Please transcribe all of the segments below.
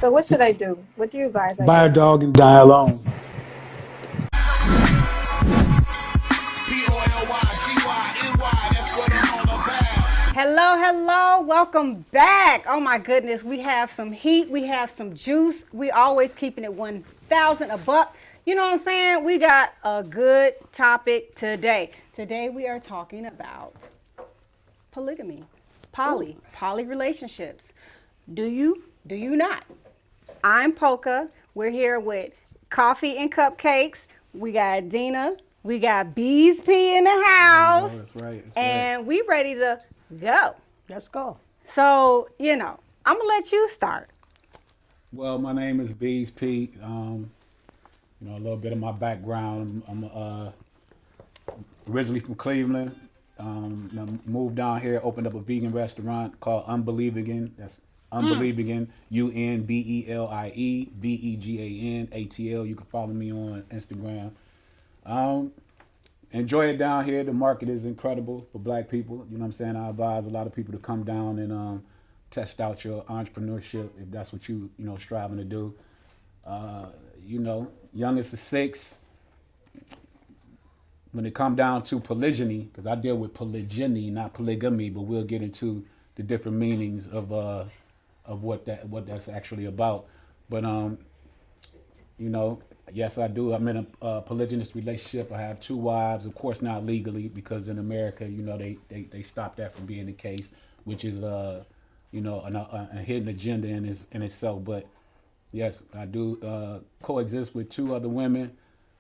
So what should I do? What do you advise I Buy a do? dog and die alone. POLYGYNY, that's what I'm all about. Hello, hello, welcome back. Oh my goodness, we have some heat, we have some juice. We always keeping it 1,000 a buck. You know what I'm saying? We got a good topic today. Today we are talking about polygamy, poly relationships. Do you not? I'm Polka. We're here with coffee and cupcakes. We got Dina. We got Beez P in the house. That's right. And we ready to go. Let's go. So, I'm going to let you start. Well, my name is Beez P. A little bit of my background. I'm originally from Cleveland. Moved down here, opened up a vegan restaurant called Unbelieving. That's Unbelieving, UNBELIE VEGANATL. You can follow me on Instagram. Enjoy it down here. The market is incredible for black people. You know what I'm saying? I advise a lot of people to come down and test out your entrepreneurship if that's what striving to do. Youngest is 6. When it come down to polygyny, because I deal with polygyny, not polygamy, but we'll get into the different meanings of what that's actually about. But yes, I do. I'm in a polygynous relationship. I have 2 wives, of course not legally, because in America, they stopped that from being the case, which is a hidden agenda in itself. But yes, I do coexist with 2 other women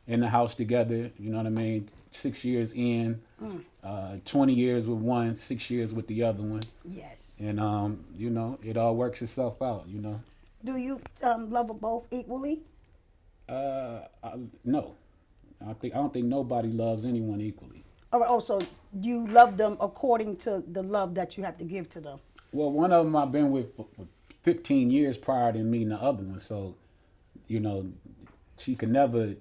in the house together. You know what I mean? 6 years in, 20 years with one, 6 years with the other one. Yes. And it all works itself out. Do you love them both equally? No, I don't think nobody loves anyone equally. So you love them according to the love that you have to give to them. Well, one of them I've been with for 15 years prior to meeting the other one, so she could never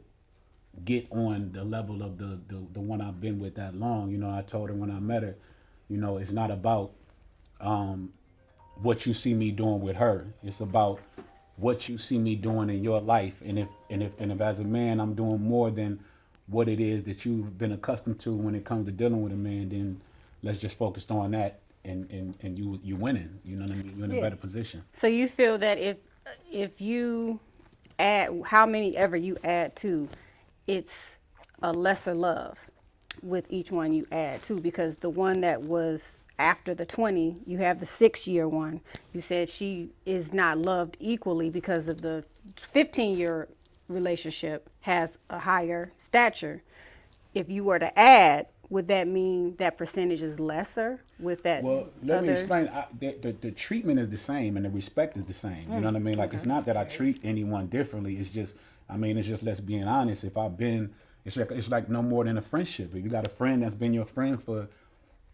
get on the level of the one I've been with that long. I told her when I met her, it's not about what you see me doing with her. It's about what you see me doing in your life, and if as a man I'm doing more than what it is that you've been accustomed to when it comes to dealing with a man, then let's just focus on that, and you winning. You know what I mean? You're in a better position. So you feel that if you add how many ever you add to, it's a lesser love with each one you add to, because the one that was after the 20, you have the 6-year one. You said she is not loved equally because of the 15-year relationship has a higher stature. If you were to add, would that mean that percentage is lesser with that? Well, let me explain. The treatment is the same and the respect is the same. You know what I mean? Like, it's not that I treat anyone differently. It's just, let's being honest. If I've been, it's like no more than a friendship. If you got a friend that's been your friend for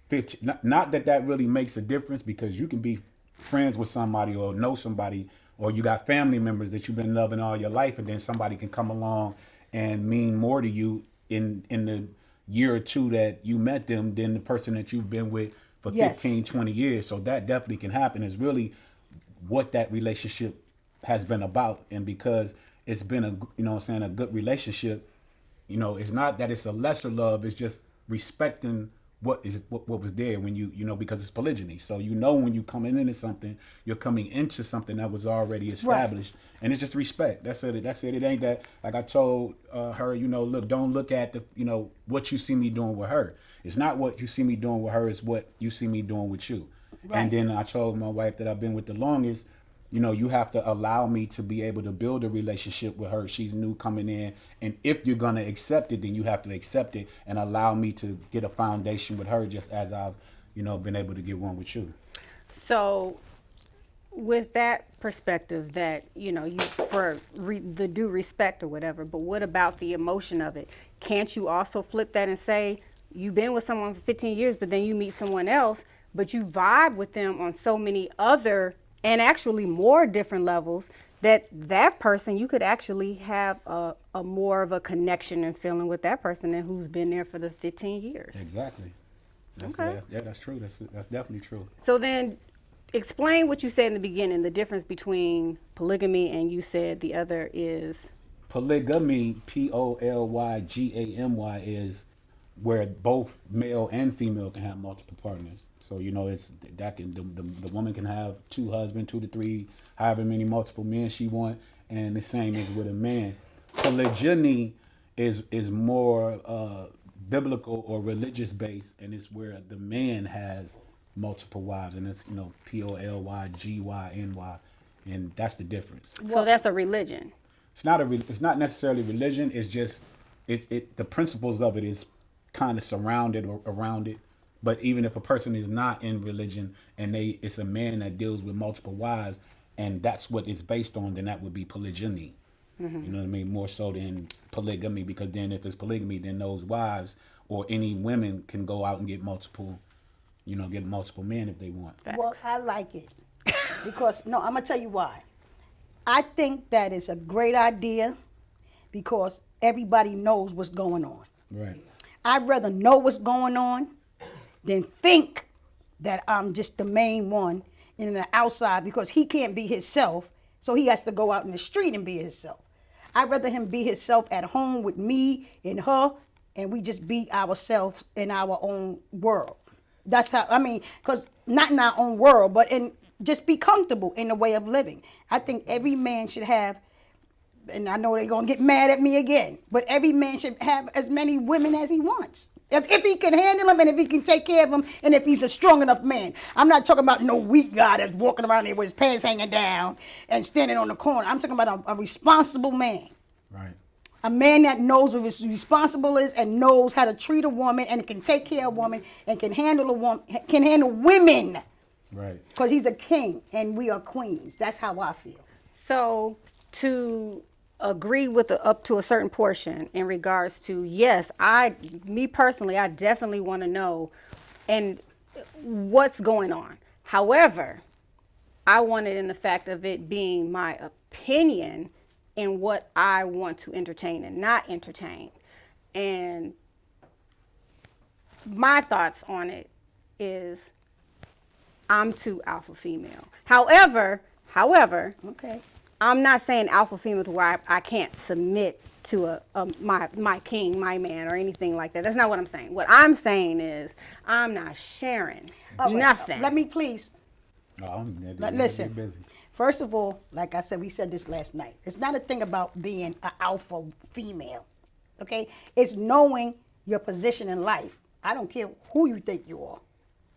15, not that really makes a difference, because you can be friends with somebody or know somebody, or you got family members that you've been loving all your life, and then somebody can come along and mean more to you in the year or 2 that you met them than the person that you've been with for 15, 20 years. So that definitely can happen. It's really what that relationship has been about. And because it's been a good relationship, it's not that it's a lesser love, it's just respecting what was there when because it's polygyny. So when you coming into something, you're coming into something that was already established, right. And it's just respect. That's it. It ain't that, like I told her, look, don't look at the what you see me doing with her. It's not what you see me doing with her, it's what you see me doing with you. Right. And then I told my wife that I've been with the longest, you have to allow me to be able to build a relationship with her. She's new coming in. And if you're going to accept it, then you have to accept it and allow me to get a foundation with her, just as I've, been able to get one with you. So with that perspective that, you for the due respect or whatever, but what about the emotion of it? Can't you also flip that and say, you've been with someone for 15 years, but then you meet someone else, but you vibe with them on so many other and actually more different levels, that person, you could actually have a more of a connection and feeling with that person than who's been there for the 15 years. Exactly. Okay. That's true. That's definitely true. So then, explain what you said in the beginning, the difference between polygamy and you said the other is Polygamy, Polygamy, is where both male and female can have multiple partners. So it's that can the woman can have 2 husbands, 2 to 3, however many multiple men she want, and the same is with a man. Polygyny is more biblical or religious based, and it's where the man has multiple wives, and it's Polygny, and that's the difference. so that's a religion. It's not necessarily religion. It's just the principles of it is kind of surrounded or around it. But even if a person is not in religion and it's a man that deals with multiple wives, and that's what it's based on, then that would be polygyny. Mm-hmm. You know what I mean? More so than polygamy, because then if it's polygamy, then those wives or any women can go out and get multiple men if they want. Well, I like it because I'm gonna tell you why. I think that is a great idea because everybody knows what's going on. Right. I'd rather know what's going on than think that I'm just the main one in the outside, because he can't be himself, so he has to go out in the street and be himself. I'd rather him be himself at home with me and her, and we just be ourselves in our own world. That's how, because not in our own world, but just be comfortable in the way of living. I think every man should have, and I know they're going to get mad at me again, but every man should have as many women as he wants. If he can handle them, and if he can take care of them, and if he's a strong enough man. I'm not talking about no weak guy that's walking around there with his pants hanging down and standing on the corner. I'm talking about a responsible man. Right. A man that knows what his responsible is and knows how to treat a woman and can take care of a woman and can handle a woman, can handle women. Right. Because he's a king and we are queens. That's how I feel. So to agree with up to a certain portion in regards to, yes, me personally, I definitely want to know and what's going on. However, I want it in the fact of it being my opinion in what I want to entertain and not entertain. And my thoughts on it is I'm too alpha female. However, Okay. I'm not saying alpha female to where I can't submit to my king, my man, or anything like that. That's not what I'm saying. What I'm saying is I'm not sharing nothing. Let me please. Listen. Busy. First of all, like I said, we said this last night. It's not a thing about being an alpha female. Okay? It's knowing your position in life. I don't care who you think you are.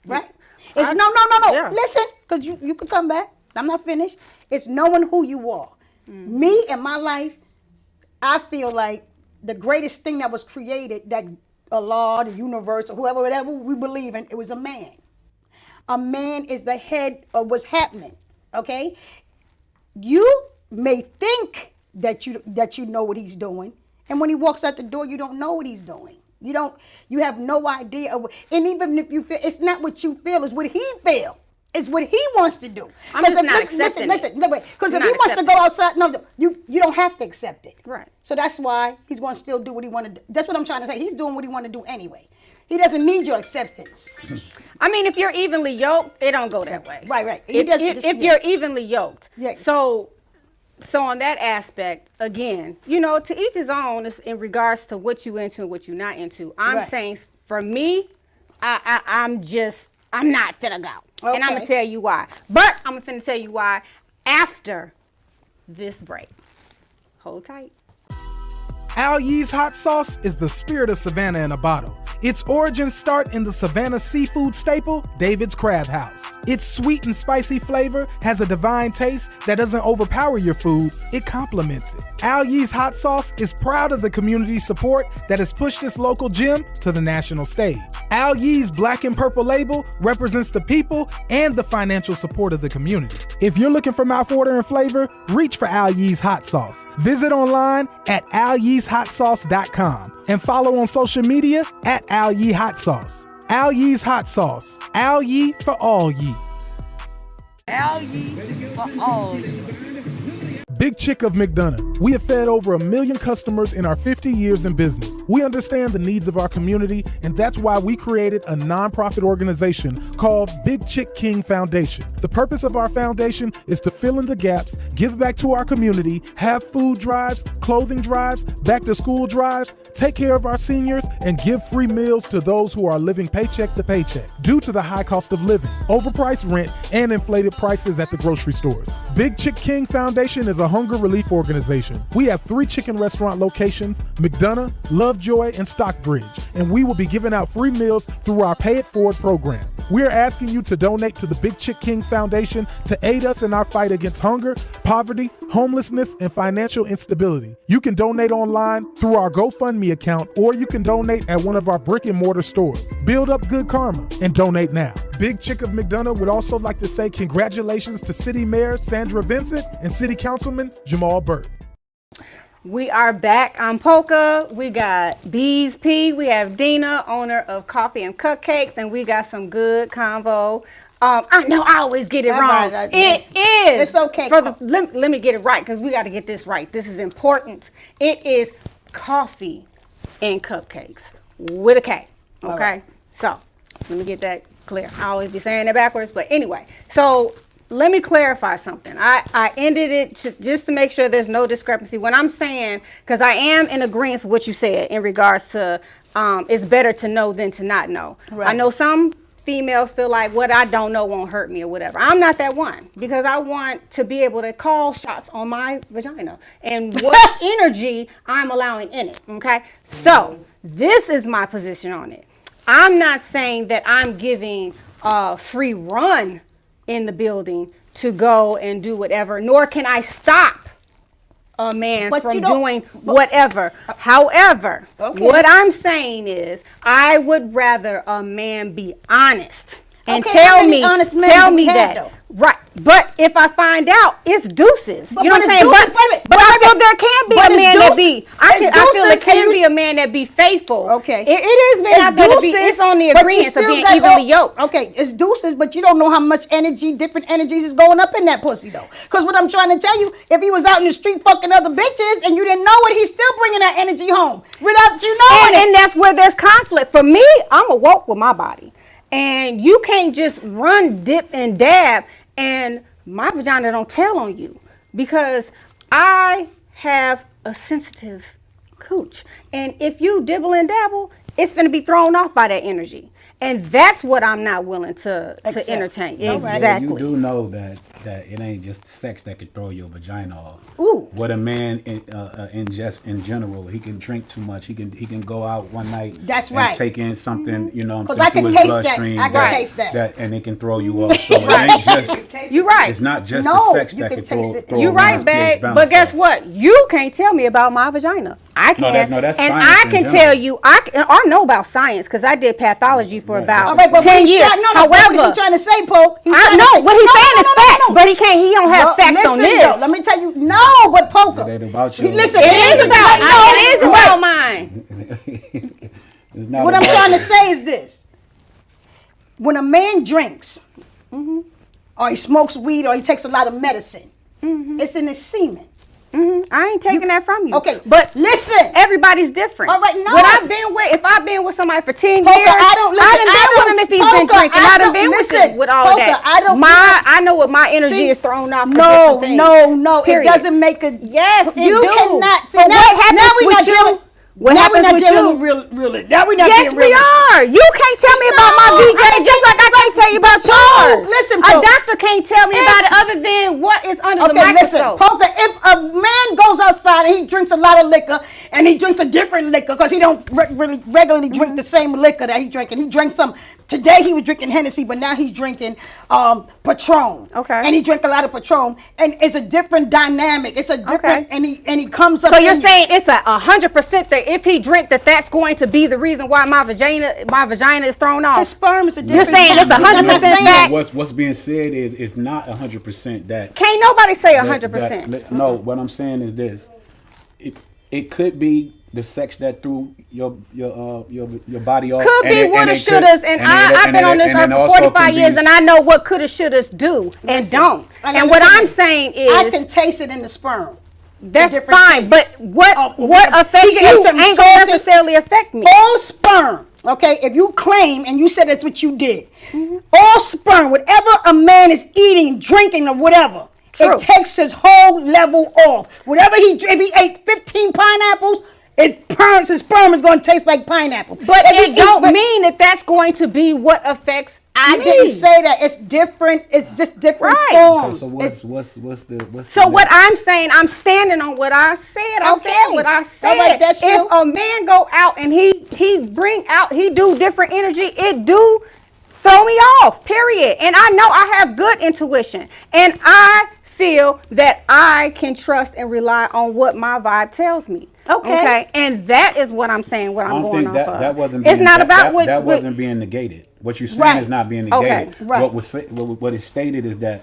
Right? It's no. Yeah. Listen, because you could come back. I'm not finished. It's knowing who you are. Me and my life, I feel like the greatest thing that was created, that Allah, the universe, or whatever we believe in, it was a man. A man is the head of what's happening. Okay? You may think that you know what he's doing, and when he walks out the door, you don't know what he's doing. You have no idea and even if you feel, it's not what you feel, it's what he feels. It's what he wants to do. I'm just not accepting it. Because if he wants to go outside, you don't have to accept it. Right. So that's why he's going to still do what he want to do. That's what I'm trying to say. He's doing what he want to do anyway. He doesn't need your acceptance. I mean, if you're evenly yoked, it don't go that way. Right. If you're evenly yoked. Yeah. So on that aspect, again, to each his own in regards to what you into and what you're not into. I'm saying for me, I'm not finna go. Okay. And I'm going to tell you why. But I'm finna tell you why after this break. Hold tight. Al Yee's hot sauce is the spirit of Savannah in a bottle. Its origins start in the Savannah seafood staple, David's Crab House. Its sweet and spicy flavor has a divine taste that doesn't overpower your food, it complements it. Al Yee's hot sauce is proud of the community support that has pushed this local gem to the national stage. Al Yee's black and purple label represents the people and the financial support of the community. If you're looking for mouthwatering flavor, reach for Al Yee's hot sauce. Visit online at alyeeshotsauce.com and follow on social media at Al Yee Hot Sauce. Al Yee's Hot Sauce. Al Yee for all ye. Al Yee for all ye. Big Chick of McDonough. We have fed over 1 million customers in our 50 years in business. We understand the needs of our community, and that's why we created a nonprofit organization called Big Chick King Foundation. The purpose of our foundation is to fill in the gaps, give back to our community, have food drives, clothing drives, back to school drives, take care of our seniors, and give free meals to those who are living paycheck to paycheck due to the high cost of living, overpriced rent, and inflated prices at the grocery stores. Big Chick King Foundation is a hunger relief organization. We have 3 chicken restaurant locations, McDonough, Lovejoy, and Stockbridge, and we will be giving out free meals through our Pay It Forward program. We are asking you to donate to the Big Chick King Foundation to aid us in our fight against hunger, poverty, homelessness, and financial instability. You can donate online through our GoFundMe account, or you can donate at one of our brick and mortar stores. Build up good karma and donate now. Big Chick of McDonough would also like to say congratulations to City Mayor Sandra Vincent and City Councilman Jamal Burt. We are back. I'm Polka. We got Beez P. We have Dina, owner of Coffee and Cupcakes, and we got some good convo. I know I always get it wrong. It is. It's okay. Let me get it right, because we got to get this right. This is important. It is Coffee and Cupcakes with a K. Okay. Right. So let me get that clear. I always be saying it backwards, but anyway. So let me clarify something. I ended it just to make sure there's no discrepancy. When I'm saying, because I am in agreement with what you said in regards to it's better to know than to not know. Right. I know some females feel like what I don't know won't hurt me or whatever. I'm not that one, because I want to be able to call shots on my vagina and what energy I'm allowing in it. Okay. So this is my position on it. I'm not saying that I'm giving a free run in the building to go and do whatever, nor can I stop a man from doing whatever. However, what I'm saying is I would rather a man be honest and tell me that. Right. But if I find out, it's deuces. You know what I'm saying? But I feel there can be a man that be. I feel there can be a man that be faithful. Okay. It is man that be. It's on the agreement of being evenly yoked. Okay, it's deuces, but you don't know how much energy, different energies is going up in that pussy though. Because what I'm trying to tell you, if he was out in the street fucking other bitches and you didn't know it, he's still bringing that energy home without you knowing it. And that's where there's conflict. For me, I'm awoke with my body. And you can't just run, dip, and dab, and my vagina don't tell on you, because I have a sensitive cooch. And if you dibble and dabble, it's going to be thrown off by that energy. And that's what I'm not willing to entertain. Exactly. You do know that it ain't just sex that could throw your vagina off. Ooh. What a man ingests in general, he can drink too much. He can go out one night. That's right. And take in something, you know, because I can taste that. I can taste that. And it can throw you off. So it ain't just. You're right. It's not just the sex that can throw. You're right, babe. But guess what? You can't tell me about my vagina. I can. That's and science I can tell you. I know about science because I did pathology for about 10 years. However, what is he trying to say, Poe? I know what he's saying is facts, but he can't. He don't have facts on this. Let me tell you, no, but Polka. It ain't about you. Listen, it is about mine. What I'm trying to say is this: when a man drinks, or he smokes weed, or he takes a lot of medicine, it's in his semen. I ain't taking that from you. Okay, but listen, everybody's different. All right, no. What I've been with, if I've been with somebody for 10 years, I done been with him if he's been drinking. I done been with him with all that. I know what my energy is thrown off. No. Period. It doesn't make a. Yes, you cannot. So what happens with you? What happens with you? Now we're not yes, we are. You can't tell me about my VJ just like I can't tell you about yours. Listen, a doctor can't tell me about it other than what is under the microscope. Polka, if a man goes outside and he drinks a lot of liquor and he drinks a different liquor because he don't really regularly drink the same liquor that he's drinking. He drank some. Today he was drinking Hennessy, but now he's drinking Patron. Okay. And he drank a lot of Patron, and it's a different dynamic. It's a different, and he comes up. So you're saying it's 100% that if he drink that's going to be the reason why my vagina is thrown off. His sperm is a different. You're saying it's 100% that. What's being said is it's not 100% that. Can't nobody say 100%. No, what I'm saying is this: it could be the sex that threw your body off. Could be woulda, shouldas, and I've been on this earth for 45 years, and I know what coulda, shouldas do and don't. And what I'm saying is, I can taste it in the sperm. That's different fine, things. but what Oh, affects he can have you something ain't gonna salty. necessarily affect me. All sperm, okay, if you claim and you said that's what you did, all sperm, whatever a man is eating, drinking, or whatever, True. it takes his whole level off. Whatever if he ate 15 pineapples, his sperm is going to taste like pineapple. But If it he don't eat- mean that that's going to be what affects I me. didn't say that. It's different. It's just different Right. forms. Okay, so It's- what's So what I'm saying, I'm standing on what I said. I Okay. said what I said. All right, that's if you. a man go out and he do different energy, it do throw me off. Period. And I know I have good intuition, and I feel that I can trust and rely on what my vibe tells me. Okay. And that is what I'm saying. What I I'm don't going think off that of. that wasn't. It's being, not that, about that, what that what- wasn't being negated. What you're saying Right. is not being Okay. negated. Right. What is stated is that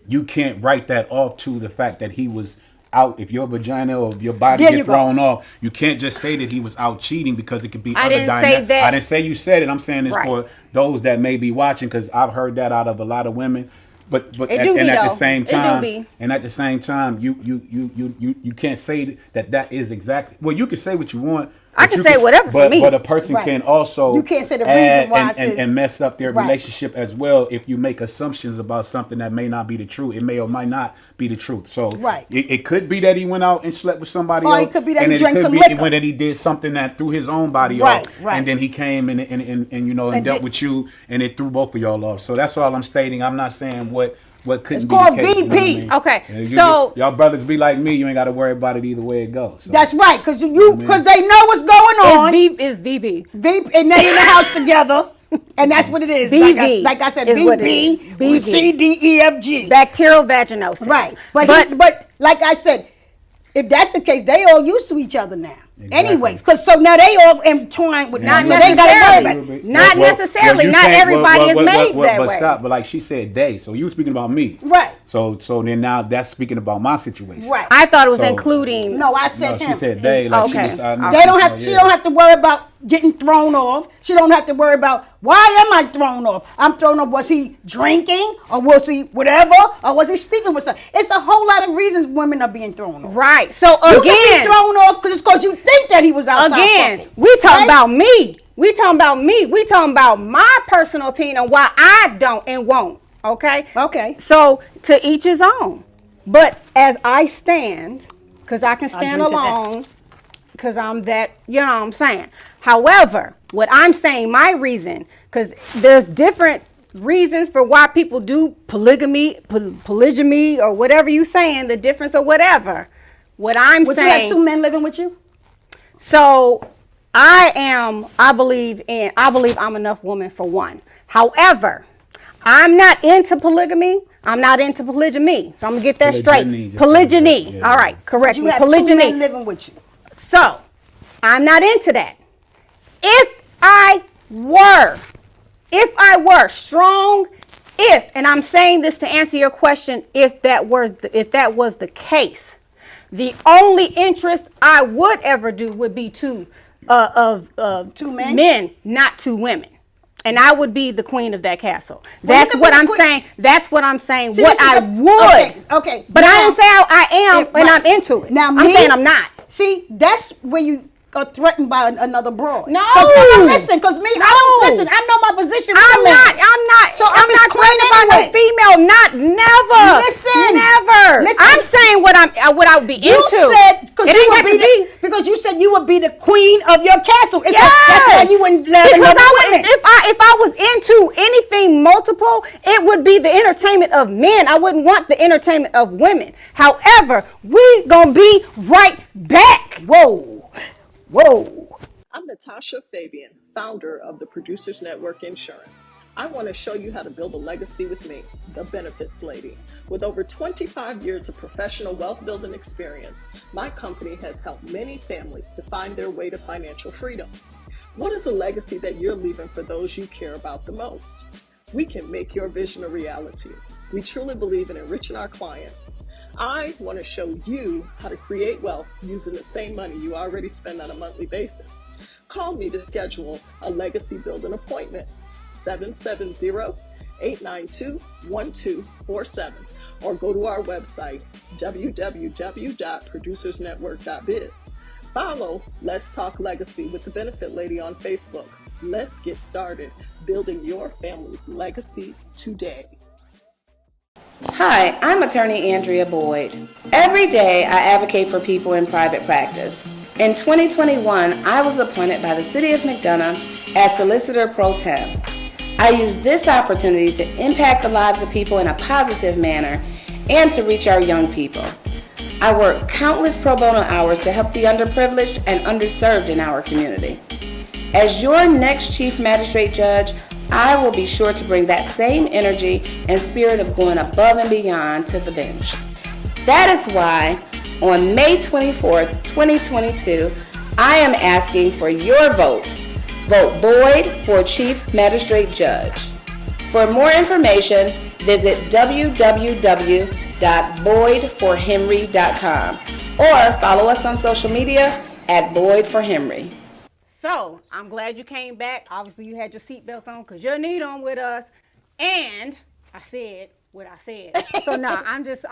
you can't write that off to the fact that he was out. If your vagina or your body There you get go. thrown off, you can't just say that he was out cheating because it could be I other didn't say dynamics. that. I didn't say you said it. I'm saying it's Right. for those that may be watching because I've heard that out of a lot of women. But It at, do and be, at the though. same It do time, be. and at the same time, you can't say that is exactly. Well, you can say what you want. I but can you say whatever for but, me. But a person Right. can also You can't say the add reason why and, it's and, his- and mess up their Right. relationship as well if you make assumptions about something that may not be the truth. It may or might not be the truth. So Right. it could be that he went out and slept with somebody Or else. it could be that and he it drank could some be liquor. when he did something that threw his own body Right, off. right. And then he came and you know and And dealt did- with you and it threw both of y'all off. So that's all I'm stating. I'm not saying what couldn't It's be called the case, you know what I VP. mean? Okay, Yeah, so- y'all brothers be like me. You ain't got to worry about it either way it goes. So. That's right, because they know what's going on. It's VB. And they in the house together, and that's what it is. BV Like I said, is what it BB, is. BV. C, D, E, F, G. Bacterial vaginosis. Right, but like I said, if that's the case, they all used to each other now. Exactly. Anyways, because so now they all entwined with Not so they gotta worry necessarily. about it. Not necessarily. you Not can't- everybody is made that but way. Stop. But like she said, they. So you speaking about me. Right. So then now that's speaking about my situation. Right. I thought it was So- including. No, I No, said she him. said they. Like Okay. She was, I know They she don't was have. like, She yeah. don't have to worry about getting thrown off. She don't have to worry about why am I thrown off. I'm thrown off. Was he drinking or was he whatever or was he sleeping with somebody? It's a whole lot of reasons women are being thrown off. Right. So You can be again, thrown off because you think that he was outside. again, fucking. we talking Right? about me. We talking about me. We talking about my personal opinion on why I don't and won't. Okay. Okay. So to each his own. But as I stand, because I can stand drink to that. alone, because I'm that, you know what I'm saying. However, what I'm saying, my reason, because there's different reasons for why people do polygamy, polygyny, or whatever you saying, the difference or whatever. What I'm Would you saying. have two men living with you? So I believe I'm enough woman for one. However, I'm not into polygamy. I'm not into polygyny. So I'm gonna get that Polygyny, straight. just Polygyny. like that, yeah. All right, correct You me. have two Polygyny. men living with you. So I'm not into that. If I were strong, and I'm saying this to answer your question, if that was the case, the only interest I would ever do would be two men, not two women. And I would be the queen of that castle. Well, you That's can what be the I'm queen. saying. That's what I'm saying. See, what this is I the- would. Okay. But I didn't say I am, Yeah, and right. I'm into it. Now, I'm me- saying I'm not. See, that's where you are threatened by another broad. No. Listen, because me, I No. don't listen. I know my position. I'm man. not. So I'm I'm not his queen threatened by no anyway. female. Never. Listen. Never. Listen. I'm saying what I would be You into. said because It you ain't would got be to be. because you said you would be the queen of your castle. Yes. That's why you wouldn't let because another I would, woman. if I was into anything multiple, it would be the entertainment of men. I wouldn't want the entertainment of women. However, we gonna be right back. Whoa. I'm Natasha Fabian, founder of the Producers Network Insurance. I want to show you how to build a legacy with me, the Benefits Lady. With over 25 years of professional wealth building experience, my company has helped many families to find their way to financial freedom. What is the legacy that you're leaving for those you care about the most? We can make your vision a reality. We truly believe in enriching our clients. I want to show you how to create wealth using the same money you already spend on a monthly basis. Call me to schedule a legacy building appointment, 770-892-1247, or go to our website, www.producersnetwork.biz. Follow Let's Talk Legacy with the Benefit Lady on Facebook. Let's get started building your family's legacy today. Hi, I'm attorney Andrea Boyd. Every day I advocate for people in private practice. In 2021, I was appointed by the City of McDonough as Solicitor Pro Tem. I use this opportunity to impact the lives of people in a positive manner and to reach our young people. I work countless pro bono hours to help the underprivileged and underserved in our community. As your next Chief Magistrate Judge, I will be sure to bring that same energy and spirit of going above and beyond to the bench. That is why on May 24th, 2022, I am asking for your vote. Vote Boyd for Chief Magistrate Judge. For more information, visit www.boydforhenry.com or follow us on social media at Boyd for Henry. So I'm glad you came back. Obviously, you had your seatbelts on because you're need on with us. And I said what I said. So I'm just,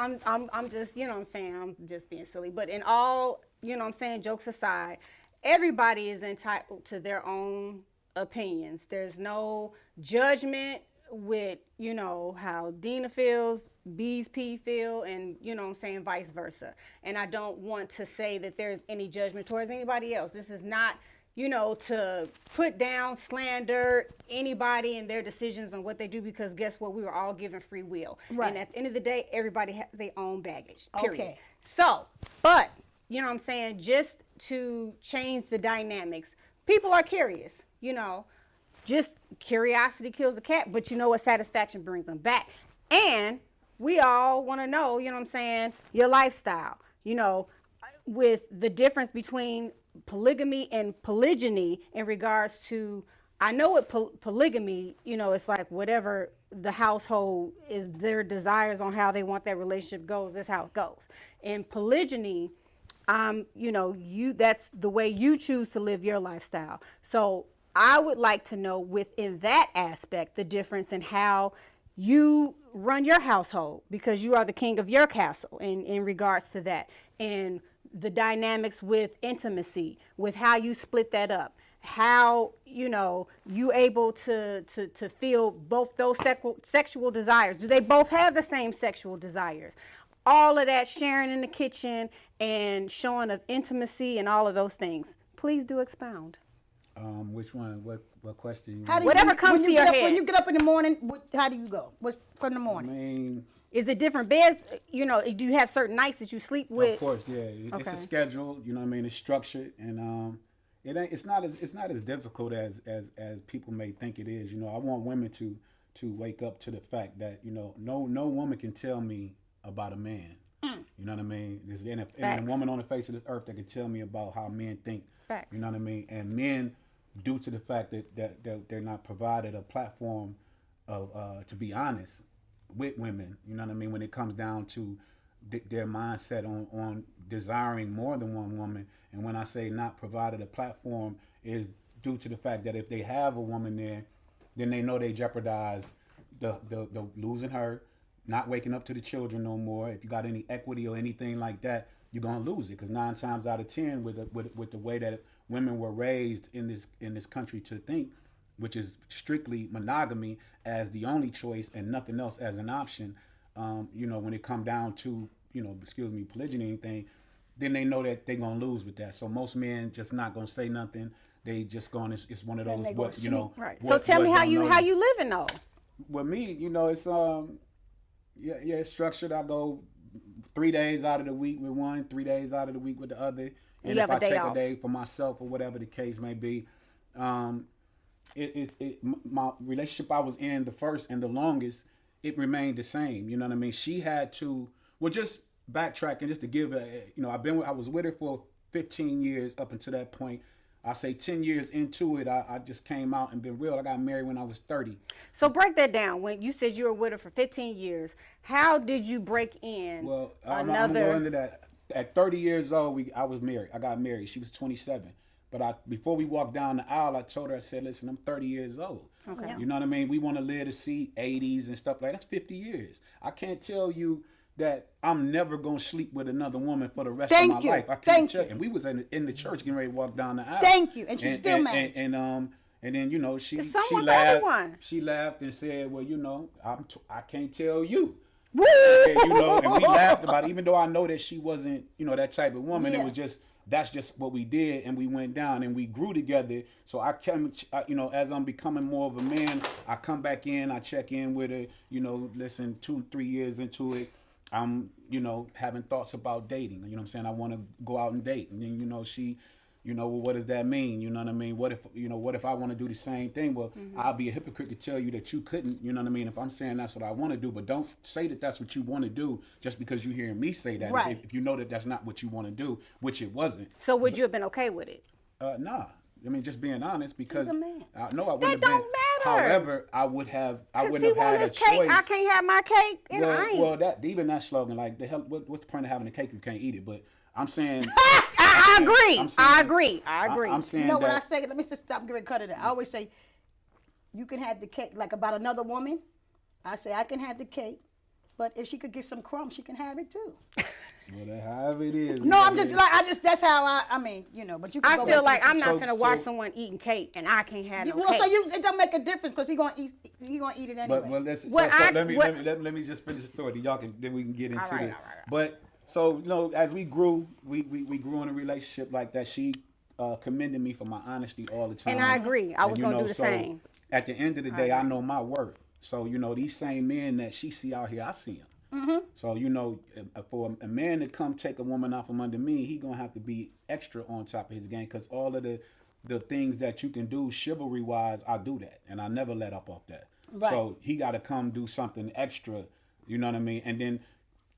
you know what I'm saying? I'm just being silly. But in all, you know what I'm saying, jokes aside, everybody is entitled to their own opinions. There's no judgment with, you know, how Dina feels, Beez P feel, and, you know what I'm saying, vice versa. And I don't want to say that there's any judgment towards anybody else. This is not, you know, to put down, slander anybody and their decisions on what they do, because guess what? We were all given free will. Right. And at the end of the day, everybody has their own baggage, period. Okay. So, but, you know what I'm saying, just to change the dynamics, people are curious, you know, just curiosity kills a cat, but you know what, satisfaction brings them back. And we all want to know, you know what I'm saying, your lifestyle, you know, with the difference between polygamy and polygyny in regards to, I know with polygamy, you know, it's like whatever the household is, their desires on how they want that relationship goes, that's how it goes. In polygyny, you know, that's the way you choose to live your lifestyle. So I would like to know within that aspect, the difference in how you run your household, because you are the king of your castle in regards to that. And the dynamics with intimacy, with how you split that up, how, you know, you able to feel both those sexual desires. Do they both have the same sexual desires? All of that sharing in the kitchen and showing of intimacy and all of those things. Please do expound. Which one? What question? Whatever comes to your head. When you get up in the morning, how do you go? What's from the morning? I mean, is it different beds? You know, do you have certain nights that you sleep with? of course, yeah. It's a schedule. You know what I mean? It's structured, and it's not as difficult as people may think it is. You know, I want women to wake up to the fact that, you know, no woman can tell me about a man. You know what I mean? There's a woman on the face of this earth that can tell me about how men think. Facts. You know what I mean? And men, due to the fact that they're not provided a platform of to be honest with women, you know what I mean, when it comes down to their mindset on desiring more than one woman. And when I say not provided a platform, is due to the fact that if they have a woman there, then they know they jeopardize the losing her, not waking up to the children no more. If you got any equity or anything like that, you're gonna lose it, because 9 times out of 10, with the way that women were raised in this country to think, which is strictly monogamy as the only choice and nothing else as an option, you know, when it come down to, you know, polygyny or anything, then they know that they're gonna lose with that. So most men just not gonna say nothing. They just going, it's one of those, what, you know. Right. So tell me how you living though. With me, you know, it's it's structured. I go 3 days out of the week with one, 3 days out of the week with the other. And if I take a day for myself or whatever the case may be, my relationship I was in, the first and the longest, it remained the same. You know what I mean? She had to, well, just backtracking, just to give you know, I was with her for 15 years up until that point. I say 10 years into it, I just came out and been real. I got married when I was 30. So break that down. When you said you were with her for 15 years, how did you break in? Well, I'm going into that. At 30 years old, I was married. I got married. She was 27. But before we walked down the aisle, I told her, I said, listen, I'm 30 years old. Okay. You know what I mean? We want to live to see 80s and stuff like that. That's 50 years. I can't tell you that I'm never gonna sleep with another woman for the rest Thank of my you. life. I can't Thank tell. you. And we was in the church getting ready to walk down the aisle. Thank you. And she's still married. And then you know she It's someone for laughed. everyone. She laughed and said, "Well, you know, I can't tell you." Woo! And, you know, and we laughed about it, even though I know that she wasn't, you know, that type of woman. Yeah. It was just that's just what we did, and we went down and we grew together. So you know, as I'm becoming more of a man, I come back in, I check in with her. You know, listen, 2-3 years into it, I'm, you know, having thoughts about dating. You know what I'm saying? I want to go out and date, and then you know she. You know, well, what does that mean? You know what I mean? What if I want to do the same thing? Well, I'll be a hypocrite to tell you that you couldn't, you know what I mean? If I'm saying that's what I want to do, but don't say that that's what you want to do just because you're hearing me say that. Right. If you know that that's not what you want to do, which it wasn't. So would you have been okay with it? Nah. I mean, just being honest, because He's a man. No, I wouldn't That have don't been. matter. However, I wouldn't have He want had a his cake. choice. I can't have my cake, and I ain't. Well, even that slogan, like the hell, what's the point of having a cake if you can't eat it? But I'm saying, I agree. I'm saying- I agree. I agree. I'm saying You know what that, I say? Let me just stop giving cut of that. I always say, you can have the cake, like about another woman. I say, I can have the cake, but if she could get some crumbs, she can have it too. Well, however it is. No, I'm just like, that's how I mean, you know, but you can I go feel back like to I'm not So- gonna watch so- someone eating cake and I can't have no well, cake. so it don't make a difference because he gonna eat it anyway. But well, let's, What so I- let me what- let me just finish the story. Then we can get into right, it. all right. But so you know, as we grew, we grew in a relationship like that. She commended me for my honesty all the time. And I agree. I was you gonna know, do the so same. At the end of the day, I know my worth. So you know, these same men that she see out here, I see them. So you know, for a man to come take a woman out from under me, he gonna have to be extra on top of his game because all of the things that you can do chivalry wise, I do that, and I never let up off that. Right. So he got to come do something extra. You know what I mean? And then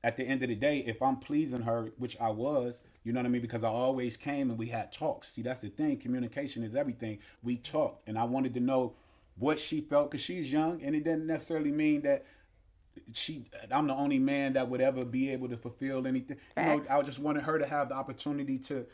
at the end of the day, if I'm pleasing her, which I was, you know what I mean? Because I always came and we had talks. See, that's the thing. Communication is everything. We talked, and I wanted to know what she felt because she's young, and it didn't necessarily mean that I'm the only man that would ever be able to fulfill anything. You know, I just wanted her to have the opportunity to,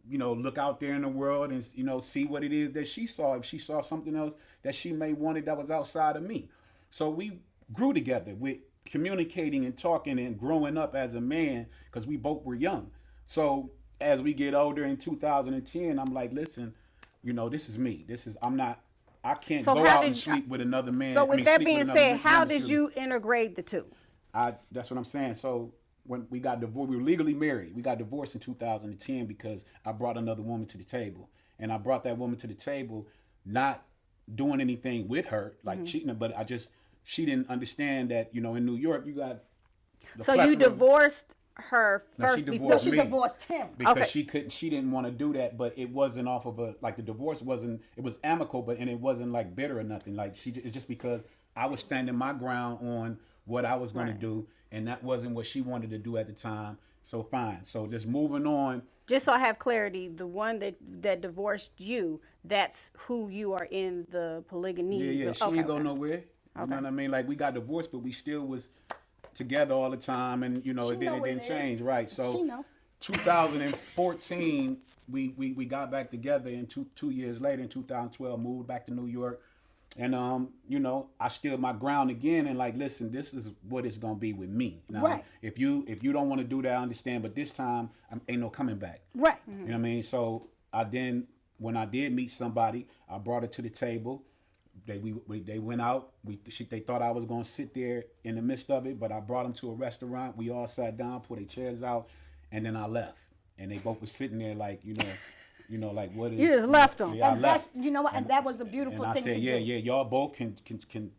you know, look out there in the world and, you know, see what it is that she saw. If she saw something else that she may wanted that was outside of me. So we grew together with communicating and talking and growing up as a man because we both were young. So as we get older in 2010, I'm like, listen, you know, this is me. I can't So go how out did and you- sleep with another man. So with that sleep being another said, man. how Excuse did me. you integrate the two? That's what I'm saying. So when we got divorced, we were legally married. We got divorced in 2010 because I brought another woman to the table, and I brought that woman to the table, not doing anything with her, like cheating her, but she didn't understand that, you know, in New York you got. So you divorced her No, she first before divorced she me. divorced him. Because Okay. she didn't want to do that, but it wasn't off of the divorce wasn't, it was amicable, but and it wasn't like bitter or nothing. Like it's just because I was standing my ground on what I was going to do, and that wasn't what she wanted to do at the time. So fine. So just moving on. Just so I have clarity, the one that divorced you, that's who you are in the polygamy. Yeah, she ain't go nowhere. You know what I mean? Like we got divorced, but we still was together all the time, and you know She it know didn't what it change, is. right? So She know. 2014, we got back together, and two years later, in 2012, moved back to New York, and you know I stood my ground again, and like, listen, this is what it's gonna be with me. Now, Right. If you don't want to do that, I understand, but this time ain't no coming back. Right. You know what I mean? So when I did meet somebody, I brought her to the table. They went out. They thought I was gonna sit there in the midst of it, but I brought them to a restaurant. We all sat down, put their chairs out, and then I left. And they both were sitting there like, you know, like what is? You just left them. Yeah, I And left. that's, you know what, and that was a beautiful And I thing said, to yeah, do. y'all both can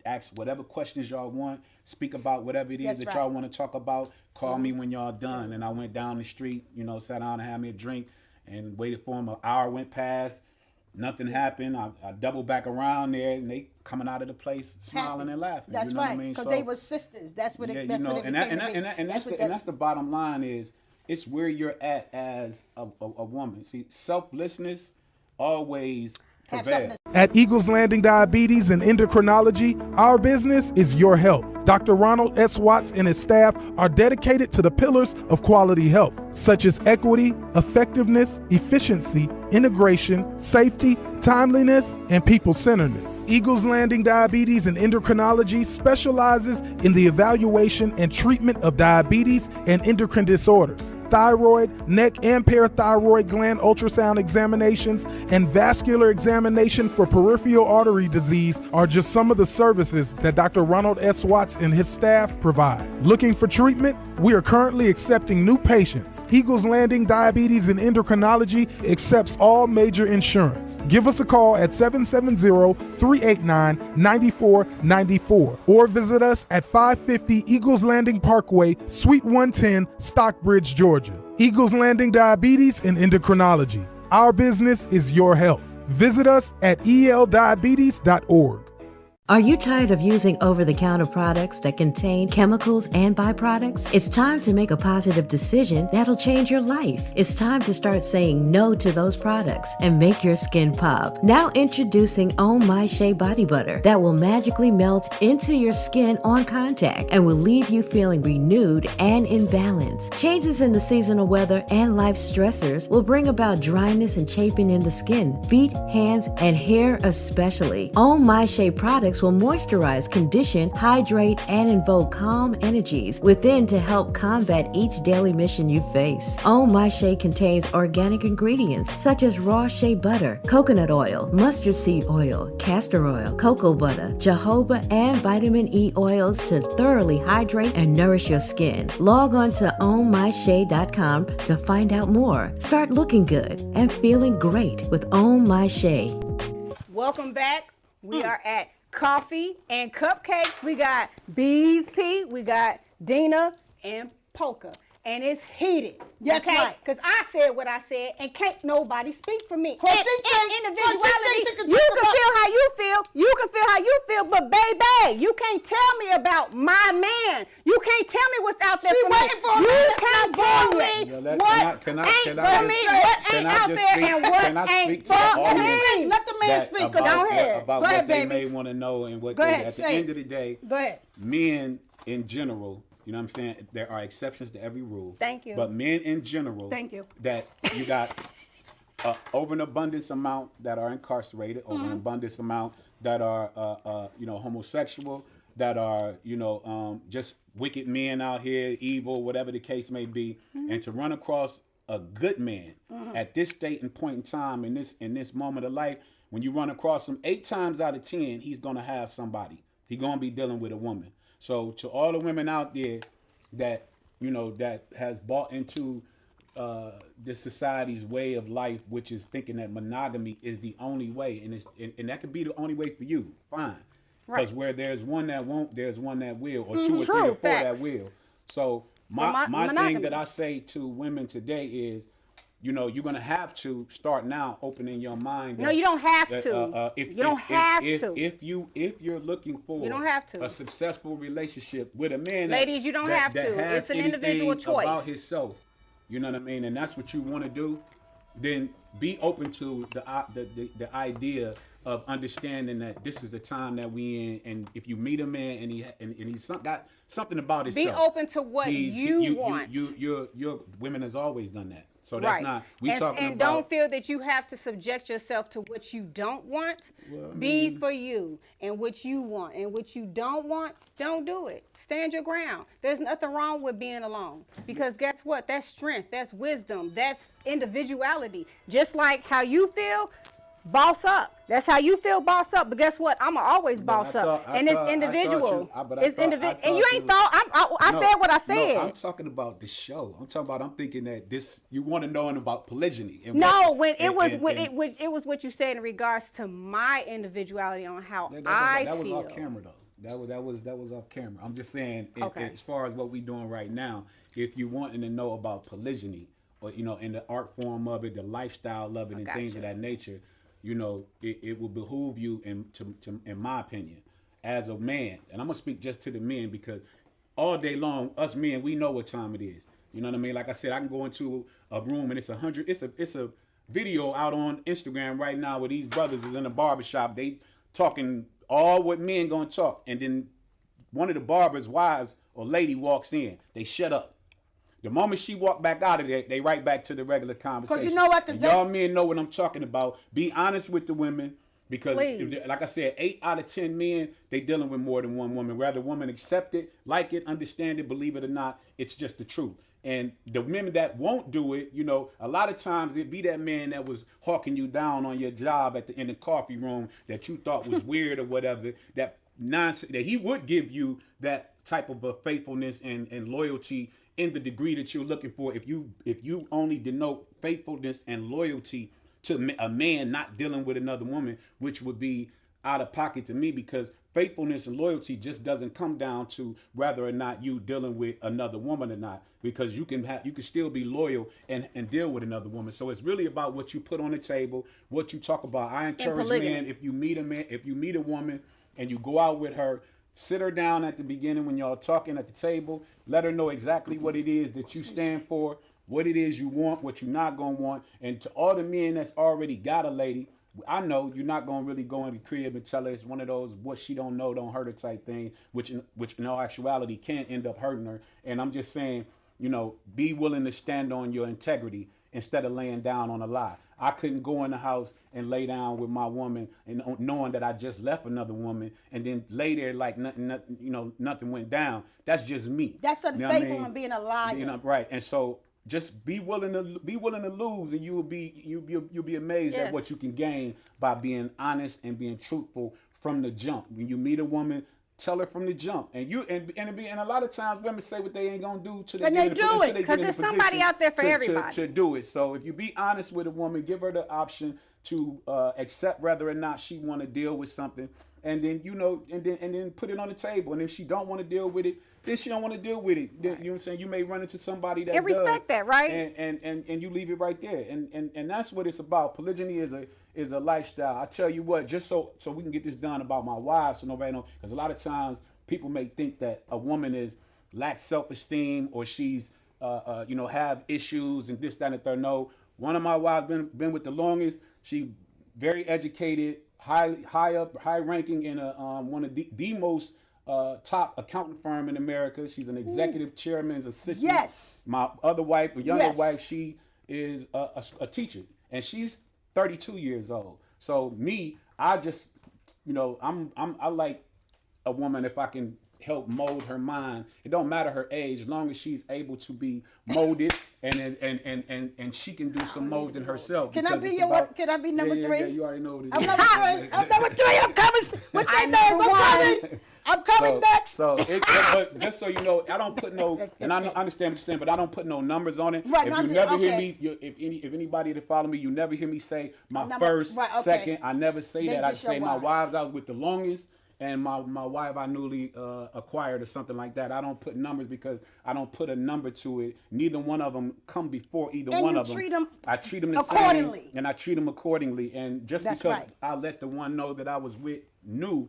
ask whatever questions y'all want, speak about whatever it is That's that right. y'all want to talk about. Call me when y'all done. And I went down the street, you know, sat down and had me a drink, and waited for them. An hour went past. Nothing happened. I doubled back around there, and they coming out of the place smiling Happy. and laughing. That's you know right, what I mean? because So, they were sisters. That's what yeah, it. you That's know, what it and became that, to be. and that's the bottom line is it's where you're at as a woman. See, selflessness always have something prevail. to At Eagles Landing Diabetes and Endocrinology, our business is your health. Dr. Ronald S. Watts and his staff are dedicated to the pillars of quality health, such as equity, effectiveness, efficiency, integration, safety, timeliness, and people-centeredness. Eagles Landing Diabetes and Endocrinology specializes in the evaluation and treatment of diabetes and endocrine disorders, thyroid, neck and parathyroid gland ultrasound examinations, and vascular examination for peripheral artery disease are just some of the services that Dr. Ronald S. Watts and his staff provide. Looking for treatment? We are currently accepting new patients. Eagles Landing Diabetes and Endocrinology accepts all major insurance. Give us a call at 770-389-9494 or visit us at 550 Eagles Landing Parkway, Suite 110, Stockbridge, Georgia. Eagles Landing Diabetes and Endocrinology. Our business is your health. Visit us at eldiabetes.org. Are you tired of using over-the-counter products that contain chemicals and byproducts? It's time to make a positive decision that'll change your life. It's time to start saying no to those products and make your skin pop. Now introducing Oh My Shea Body Butter that will magically melt into your skin on contact and will leave you feeling renewed and in balance. Changes in the seasonal weather and life stressors will bring about dryness and chafing in the skin, feet, hands, and hair especially. Oh My Shea products will moisturize, condition, hydrate, and invoke calm energies within to help combat each daily mission you face. Oh My Shea contains organic ingredients such as raw shea butter, coconut oil, mustard seed oil, castor oil, cocoa butter, jojoba, and vitamin E oils to thoroughly hydrate and nourish your skin. Log on to ohmyshea.com to find out more. Start looking good and feeling great with Oh My Shea. Welcome back. We are at Coffee and Cupcakes. We got Beez P, we got Dina, and Polka. And it's heated. Yes, okay? right. Because I said what I said, and can't nobody speak for me. Well, And she think- individuality, well, she think you she can can feel how you feel. You can feel how you feel, but baby, you can't tell me about my man. You can't tell me what's out there She for me. waiting for You me. That's can't not tell bullshit. me Yo, what can I ain't just- for me, what can ain't I out just there, speak- and can I what speak ain't to the for audience? me. Let the man that speak. 'Cause about, Go ahead. about Go what ahead, they baby. may want to know and what Go they, ahead, at the say end it. of the day, Go ahead. men in general, you know what I'm saying? There are exceptions to every rule. Thank you. But men in general, Thank you. that you got over an abundance amount that are incarcerated, over Mm-hmm. an abundance amount that are, homosexual, that are, just wicked men out here, evil, whatever the case may be, Mm-hmm. and to run across a good man at this state and point in time in this moment of life, when you run across him 8 times out of 10, he's gonna have somebody. He's gonna be dealing with a woman. So to all the women out there that that has bought into this society's way of life, which is thinking that monogamy is the only way, and that could be the only way for you. Fine, because where there's one that won't, there's one that will, or 2 or 3 or 4 that will. So my thing monogamy. that I say to women today is, you're gonna have to start now opening your mind. No, you don't have that, to. You don't have to. If you're looking for You don't have to. a successful relationship with a man, Ladies, you don't have that to. has It's an individual anything choice. about himself, you know what I mean, and that's what you want to do, then be open to the idea of understanding that this is the time that we in, and if you meet a man and he's got something about himself, Be open to what you want. Your women has always done that. So that's not talking and about. don't feel that you have to subject yourself to what you don't want. Be for you and what you want, and what you don't want, don't do it. Stand your ground. There's nothing wrong with being alone, because guess what? That's strength, that's wisdom, that's individuality. Just like how you feel, boss up. That's how you feel, boss up. But guess what? I'ma always boss up, and it's individual. It's individual, and you ain't thought. I said what I said. No, I'm talking about the show. I'm thinking that this, you want to know about polygyny. And No, what, when it and- was and- when and- it was what you said in regards to my individuality on how that I was feel. off camera though. That was off camera. I'm just saying, Okay. as far as what we doing right now, if you wanting to know about polygyny, or in the art form of it, the lifestyle of it, and things of that nature, it will behoove you, in my opinion, as a man, and I'm gonna speak just to the men, because all day long, us men, we know what time it is. You know what I mean? Like I said, I can go into a room and it's 100. It's a video out on Instagram right now where these brothers is in a barbershop. They talking all what men gonna talk, and then one of the barber's wives or lady walks in. They shut up. The moment she walked back out of there, they right back to the regular conversation. Because you know what? And y'all men know what I'm talking about. Be honest with the women. Because, like I said, 8 out of 10 men, they dealing with more than one woman. Whether women accept it, like it, understand it, believe it or not, it's just the truth. And the women that won't do it, you know, a lot of times it be that man that was hawking you down on your job in the coffee room that you thought was weird or whatever, that nonsense, that he would give you that type of a faithfulness and loyalty in the degree that you're looking for. If you only denote faithfulness and loyalty to a man not dealing with another woman, which would be out of pocket to me, because faithfulness and loyalty just doesn't come down to whether or not you dealing with another woman or not, because you can still be loyal and deal with another woman. So it's really about what you put on the table, what you talk about. I encourage men, if you meet a woman and you go out with her, sit her down at the beginning when y'all talking at the table, let her know exactly what it is that you stand for, what it is you want, what you're not going to want. And to all the men that's already got a lady, I know you're not going to really go in the crib and tell her it's one of those what she don't know don't hurt her type thing, which in all actuality can end up hurting her. And I'm just saying, you know, be willing to stand on your integrity instead of laying down on a lie. I couldn't go in the house and lay down with my woman and knowing that I just left another woman and then lay there like nothing went down. That's just me. That's unfaithful and being a liar. You know, right. And so just be willing to lose, and you'll be amazed at what you can gain by being honest and being truthful from the jump. When you meet a woman, tell her from the jump. And a lot of times women say what they ain't gonna do till they do it, because there's somebody out there for everybody to do it. So if you be honest with a woman, give her the option to accept whether or not she want to deal with something, and then and then put it on the table. And if she don't want to deal with it, then she don't want to deal with it. Then, you know what I'm saying? You may run into somebody that respect that, right? And you leave it right there. And that's what it's about. Polygyny is a lifestyle. I tell you what, just so we can get this done about my wife, so nobody knows, because a lot of times people may think that a woman lacks self-esteem, or she's have issues and this, that, and the third. No, one of my wives been with the longest. She very educated, high ranking in one of the most top accounting firm in America. She's an executive chairman's assistant. Yes. My other wife, a younger wife, she is a teacher, and she's 32 years old. So me, I just, I like a woman if I can help mold her mind. It don't matter her age, as long as she's able to be molded and she can do some molding herself. Can I be Can I be number 3? Yeah, you already know what it is. I'm number 3. I'm number 3. I'm coming. What's that name? I'm coming next. But just so you know, I don't put no, and I understand what you're saying, but I don't put no numbers on it. Right, if you never hear me, if anybody that follow me, you never hear me say my first, second. I never say that. I say my wives I was with the longest, and my wife I newly acquired or something like that. I don't put numbers because I don't put a number to it. Neither one of them come before either one of them. I treat them the same, and I treat them accordingly. And just because I let the one know that I was with knew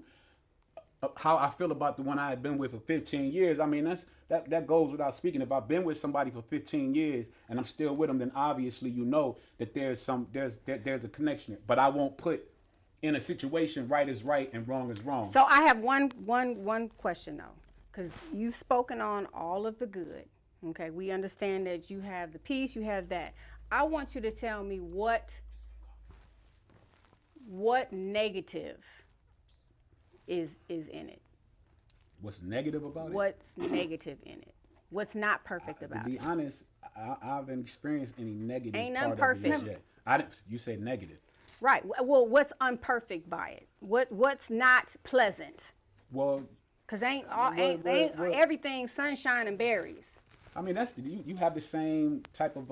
how I feel about the one I had been with for 15 years. I mean, that goes without speaking. If I've been with somebody for 15 years and I'm still with them, then obviously you know that there's a connection. But I won't put in a situation right is right and wrong is wrong. So I have one question though, because you've spoken on all of the good. Okay, we understand that you have the peace, you have that. I want you to tell me what negative is in it. What's negative about it? What's negative in it? What's not perfect about it? To be honest, I haven't experienced any negative. Ain't part none perfect. Of it yet. You said negative. Right. Well, what's unperfect by it? What's not pleasant? Well, because ain't everything sunshine and berries. I mean, that's you have the same type of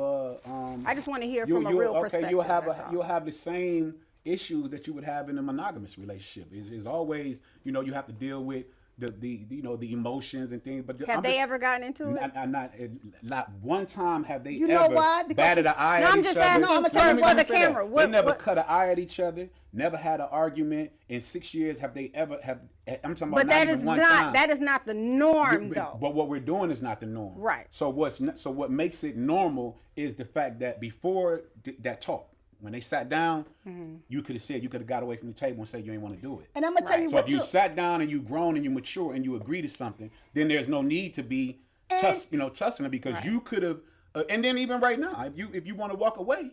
I just want to hear from a real perspective. You'll have the same issues that you would have in a monogamous relationship. Is always, you have to deal with the emotions and things. But have they ever gotten into it? Not one time have they ever know why? Batted an eye at each other. I'm just asking for the camera. They never cut an eye at each other. Never had an argument in 6 years. Have they ever have? I'm talking about. But that is not the norm, though. But what we're doing is not the norm. Right. So what makes it normal is the fact that before that talk, When they sat down, you could have got away from the table and said you ain't want to do it. And I'm gonna tell you So what if you too. sat down and you grown and you mature and you agree to something, then there's no need to be tussling it, because you could have. And then even right now, if you want to walk away.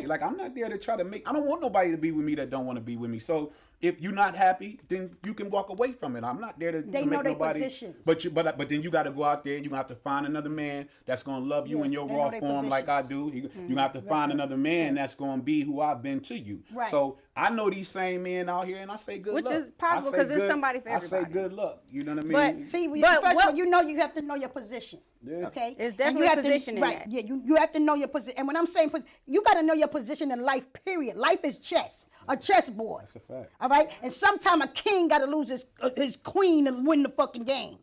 Like, I'm not there to try to I don't want nobody to be with me that don't want to be with me. So if you're not happy, then you can walk away from it. I'm not there to They make know their nobody. positions. But then you got to go out there and you have to find another man that's going to love you Yeah, in your they raw know their form like I do. positions. You have to find another man that's going to be who I've been to you. Right. So I know these same men out here, and I say good luck. Which is possible, I say 'cause there's good- somebody for I say everybody. good luck. You know what I mean? But see, But first of what- all, you have to know your position. Yeah. Okay, It's And definitely you have position in right? that. Yeah, you have to know your position. And when I'm saying you got to know your position in life. Period. Life is chess, a chessboard. That's a fact. All right, and sometimes a king got to lose his queen and win the fucking game.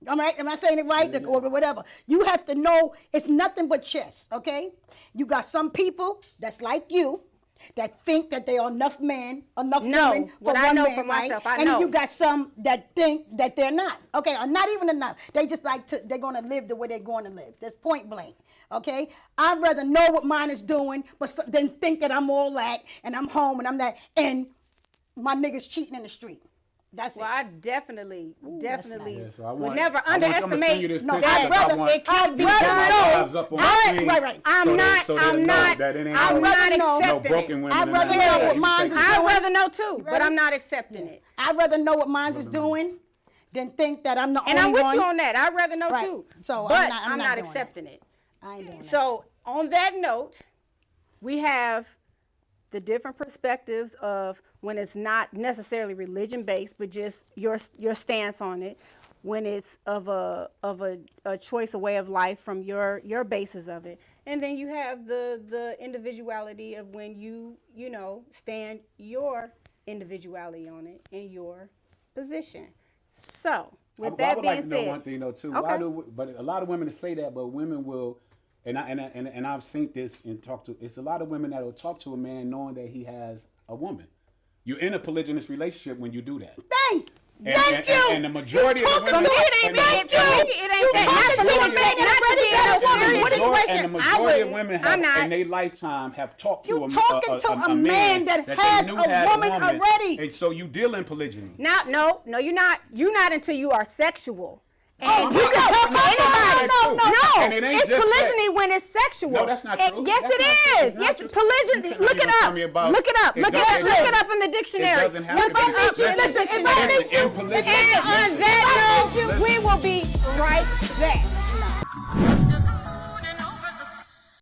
All right, am I saying it right? Yeah. Or whatever. You have to know it's nothing but chess. Okay, you got some people that's like you. That think that they are enough men, enough No, women for what I one know man, for right? myself, I and know. you got some that think that they're not. Okay, or not even enough. They just they're gonna live the way they're going to live. That's point blank. Okay, I'd rather know what mine is doing, than think that I'm all that and I'm home and I'm that and my niggas cheating in the street. That's Well, it. I definitely that's nice. Yeah, so I would want- never I want- I'm gonna send you underestimate this No, picture I'd 'cause I rather want- it can be Put my done. lives up on the screen Right. I'm so not they'll know that it ain't I'm no- not no accepting no broken it. women. I'd and rather nothing know like what that. You mine's take is it. I'd doing. rather know too, but Ready? I'm not accepting it. I'd rather know what mine's is doing than think that I'm the And only I'm with one. you on that. I'd rather know Right. too. So but I'm not doing that. accepting it. I ain't doing that. So on that note, we have the different perspectives of when it's not necessarily religion based, but just your stance on it. When it's of a choice, a way of life from your basis of it, and then you have the individuality of when you stand your individuality on it in your position. So with I that would being like to know said, one thing though too. Okay. But a lot of women say that, but women will, and I've seen this and talked to. It's a lot of women that will talk to a man knowing that he has a woman. You're in a polygynous relationship when you do that. Thank you. And the majority of the women. it ain't that. And the majority of women have in their lifetime have talked to a man that they has knew a had woman already. And so you deal in polygyny. No, you're not. You're not until you are sexual. And I'm you not- can talk to no, anybody. no. And it ain't It's just polygyny when it's sexual. No, that's not true. Yes, That's it not true. is. It's not Yes, true. polygyny. You cannot Look even it tell up. me about- Look it up. It Look doesn't- it up in the dictionary. It doesn't have to be. Listen, if I meet you, in polygamy. And on that note, we will be right back.